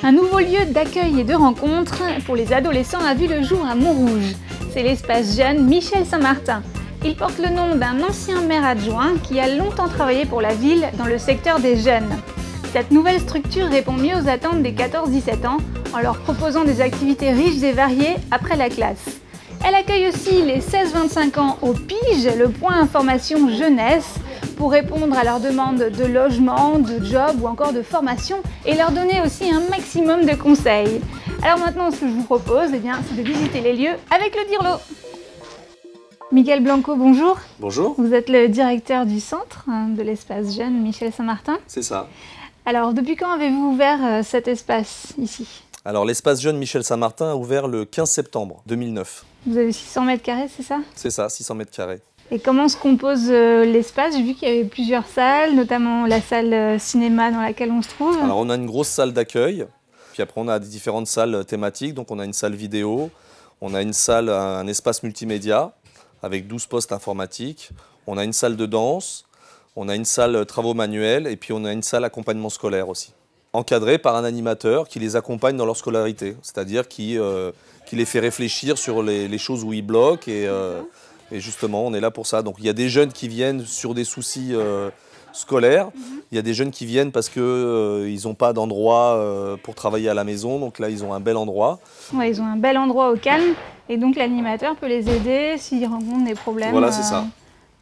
Un nouveau lieu d'accueil et de rencontre pour les adolescents a vu le jour à Montrouge. C'est l'espace jeune Michel Saint-Martin. Il porte le nom d'un ancien maire adjoint qui a longtemps travaillé pour la ville dans le secteur des jeunes. Cette nouvelle structure répond mieux aux attentes des 14-17 ans en leur proposant des activités riches et variées après la classe. Elle accueille aussi les 16-25 ans au PIGE, le point information jeunesse, pour répondre à leurs demandes de logement, de job ou encore de formation et leur donner aussi un maximum de conseils. Alors maintenant, ce que je vous propose, c'est de visiter les lieux avec le DIRLO. Miguel Blanco, bonjour. Bonjour. Vous êtes le directeur du centre de l'espace jeune Michel Saint-Martin. C'est ça. Alors, depuis quand avez-vous ouvert cet espace ici? Alors, l'espace jeune Michel Saint-Martin a ouvert le 15 septembre 2009. Vous avez 600 mètres carrés, c'est ça? C'est ça, 600 mètres carrés. Et comment se compose l'espace? J'ai vu qu'il y avait plusieurs salles, notamment la salle cinéma dans laquelle on se trouve. Alors, on a une grosse salle d'accueil, puis après on a différentes salles thématiques. Donc on a une salle vidéo, on a une salle, un espace multimédia avec 12 postes informatiques, on a une salle de danse, on a une salle travaux manuels et puis on a une salle accompagnement scolaire aussi. Encadrée par un animateur qui les accompagne dans leur scolarité, c'est-à-dire qui les fait réfléchir sur les choses où ils bloquent et justement, on est là pour ça. Donc il y a des jeunes qui viennent sur des soucis scolaires, il y a des jeunes qui viennent parce qu'ils n'ont pas d'endroit pour travailler à la maison, donc là ils ont un bel endroit. Ouais, ils ont un bel endroit au calme et donc l'animateur peut les aider s'ils rencontrent des problèmes Voilà, c'est ça.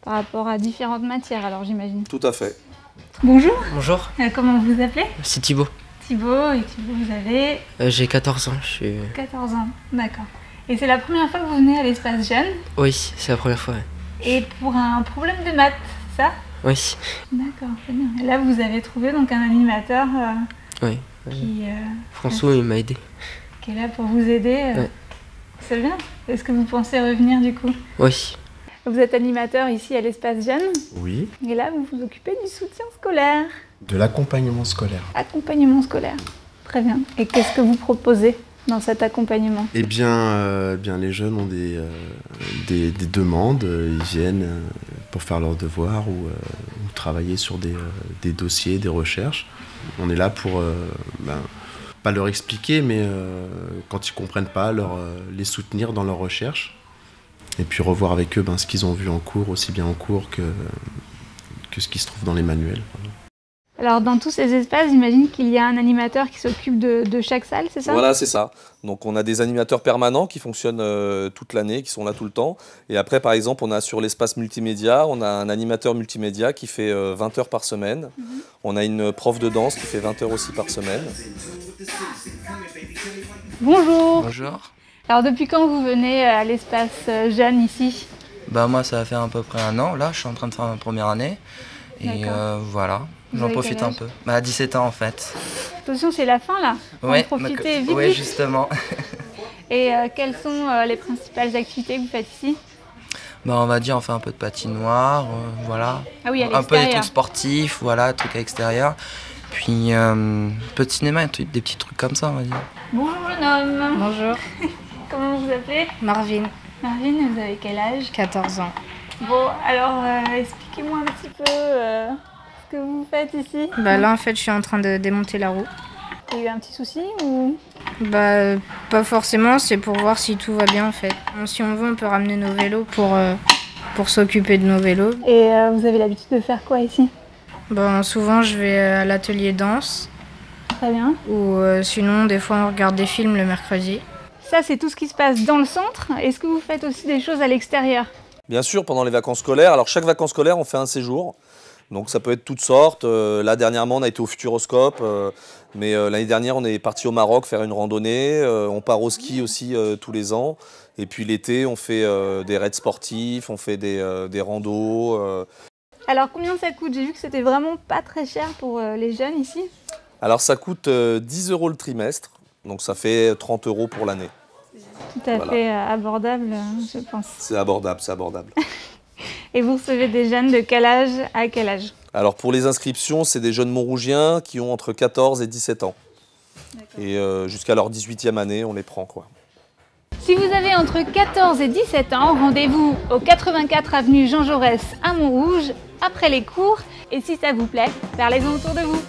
Par rapport à différentes matières, alors j'imagine. Tout à fait. Bonjour. Bonjour. Comment vous vous appelez? C'est Thibaut. Thibaut, et Thibaut vous avez? J'ai 14 ans, je suis... 14 ans, d'accord. Et c'est la première fois que vous venez à l'espace jeune? Oui, c'est la première fois. Ouais. Et pour un problème de maths, ça? Oui. D'accord, c'est bien. Et là, vous avez trouvé donc un animateur Oui. qui, François, il m'a aidé. qui est là pour vous aider. Ouais. C'est bien. Est-ce que vous pensez revenir du coup? Oui. Vous êtes animateur ici à l'espace jeune. Oui, Et là, vous vous occupez du soutien scolaire. de l'accompagnement scolaire. Accompagnement scolaire. Très bien. Et qu'est-ce que vous proposez dans cet accompagnement? Eh bien, les jeunes ont des demandes, ils viennent pour faire leurs devoirs ou travailler sur des dossiers, des recherches. On est là pour, pas leur expliquer, mais quand ils ne comprennent pas, les soutenir dans leurs recherches. Et puis revoir avec eux ce qu'ils ont vu en cours, aussi bien en cours que ce qui se trouve dans les manuels. Alors, dans tous ces espaces, j'imagine qu'il y a un animateur qui s'occupe de chaque salle, c'est ça? Voilà, c'est ça. Donc on a des animateurs permanents qui fonctionnent toute l'année, qui sont là tout le temps. Et après, par exemple, on a sur l'espace multimédia, on a un animateur multimédia qui fait 20 heures par semaine. On a une prof de danse qui fait 20 heures aussi par semaine. Bonjour. Bonjour. Alors, depuis quand vous venez à l'espace jeune ici? Bah moi, ça va faire à peu près un an. Là, je suis en train de faire ma première année. Et voilà, Vous j'en avez profite quel un âge? peu. Bah 17 ans en fait. Attention, c'est la fin là. Faut en profiter vite. Ouais, vite. justement. Et quelles sont les principales activités que vous fâtes ici? Bah on va dire, on fait un peu de patinoire, voilà. Ah oui, à un peu des l'extérieur. trucs sportifs, voilà, trucs à l'extérieur. Puis peu de cinéma, des petits trucs comme ça, on va dire. Bonjour jeune homme. Bonjour, Comment vous appelez? Marvin, Marvin, vous avez quel âge? 14 ans. Bon, alors expliquez-moi un petit peu ce que vous faites ici. Bah là en fait je suis en train de démonter la roue. Il y a eu un petit souci ou? Bah pas forcément, c'est pour voir si tout va bien en fait. Bon, si on veut on peut ramener nos vélos pour s'occuper de nos vélos. Et vous avez l'habitude de faire quoi ici? Bon, souvent je vais à l'atelier danse Très bien. ou sinon des fois on regarde des films le mercredi. Ça, c'est tout ce qui se passe dans le centre. Est-ce que vous faites aussi des choses à l'extérieur? Bien sûr, pendant les vacances scolaires. Alors chaque vacances scolaires, on fait un séjour. Donc ça peut être toutes sortes. Là, dernièrement, on a été au Futuroscope. Mais l'année dernière, on est parti au Maroc faire une randonnée. On part au ski aussi tous les ans. Et puis l'été, on fait des raids sportifs, on fait des randos. Alors, combien ça coûte? J'ai vu que c'était vraiment pas très cher pour les jeunes ici. Alors ça coûte 10 € le trimestre. Donc ça fait 30 € pour l'année. Tout à fait abordable, je pense. C'est abordable, c'est abordable. Et vous recevez des jeunes de quel âge à quel âge? Alors pour les inscriptions, c'est des jeunes Montrougiens qui ont entre 14 et 17 ans. Et jusqu'à leur 18e année, on les prend, quoi. Si vous avez entre 14 et 17 ans, rendez-vous au 84 avenue Jean Jaurès à Montrouge, après les cours. Et si ça vous plaît, parlez-en autour de vous.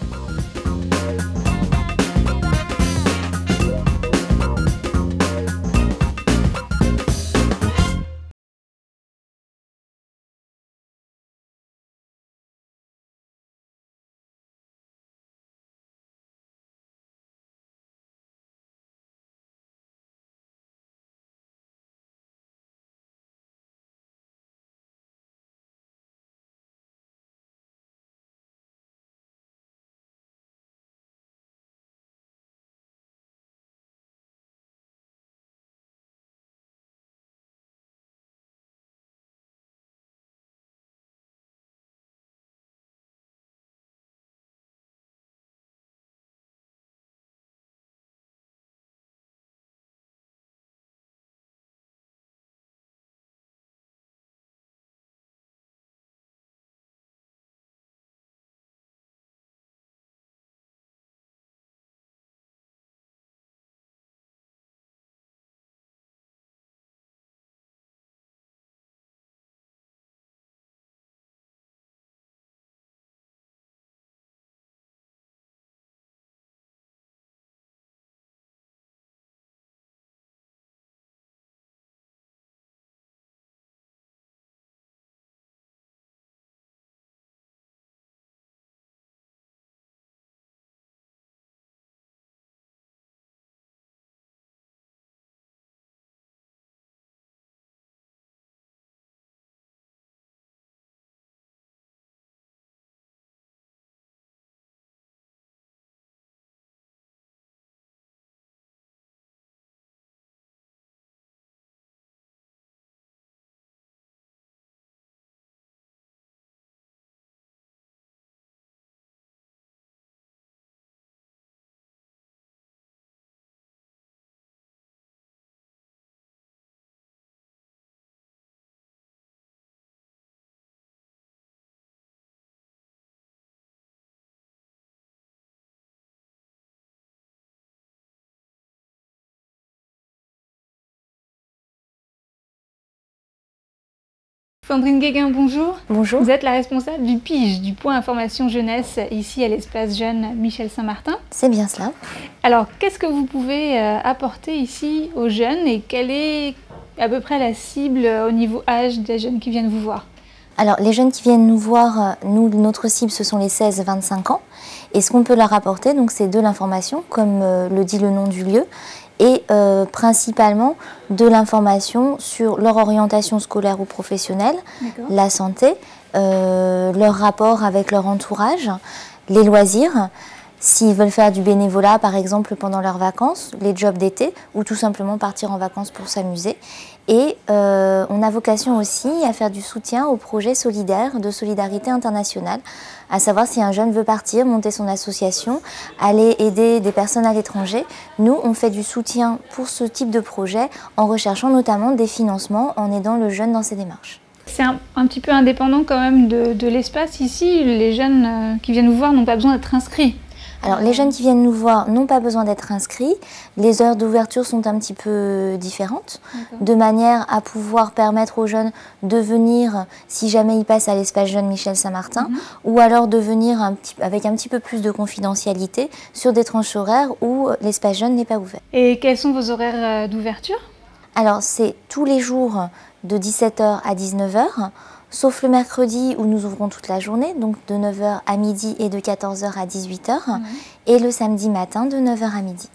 Sandrine Guéguin, bonjour. Bonjour. Vous êtes la responsable du PIGE, du point information jeunesse, ici à l'espace jeune Michel Saint-Martin. C'est bien cela. Alors, qu'est-ce que vous pouvez apporter ici aux jeunes et quelle est à peu près la cible au niveau âge des jeunes qui viennent vous voir? Alors, les jeunes qui viennent nous voir, notre cible, ce sont les 16-25 ans. Et ce qu'on peut leur apporter, donc, c'est de l'information, comme le dit le nom du lieu, et principalement de l'information sur leur orientation scolaire ou professionnelle, la santé, leur rapport avec leur entourage, les loisirs, s'ils veulent faire du bénévolat par exemple pendant leurs vacances, les jobs d'été ou tout simplement partir en vacances pour s'amuser. Et on a vocation aussi à faire du soutien aux projets solidaires de solidarité internationale, à savoir si un jeune veut partir, monter son association, aller aider des personnes à l'étranger. Nous, on fait du soutien pour ce type de projet en recherchant notamment des financements, en aidant le jeune dans ses démarches. C'est un petit peu indépendant quand même de l'espace ici. Les jeunes qui viennent nous voir n'ont pas besoin d'être inscrits. Alors, les jeunes qui viennent nous voir n'ont pas besoin d'être inscrits. Les heures d'ouverture sont un petit peu différentes, de manière à pouvoir permettre aux jeunes de venir, si jamais ils passent à l'espace jeune Michel Saint-Martin, ou alors de venir avec un petit peu plus de confidentialité sur des tranches horaires où l'espace jeune n'est pas ouvert. Et quels sont vos horaires d'ouverture? Alors, c'est tous les jours de 17h à 19h. Sauf le mercredi où nous ouvrons toute la journée, donc de 9h à midi et de 14h à 18h, et le samedi matin de 9h à midi.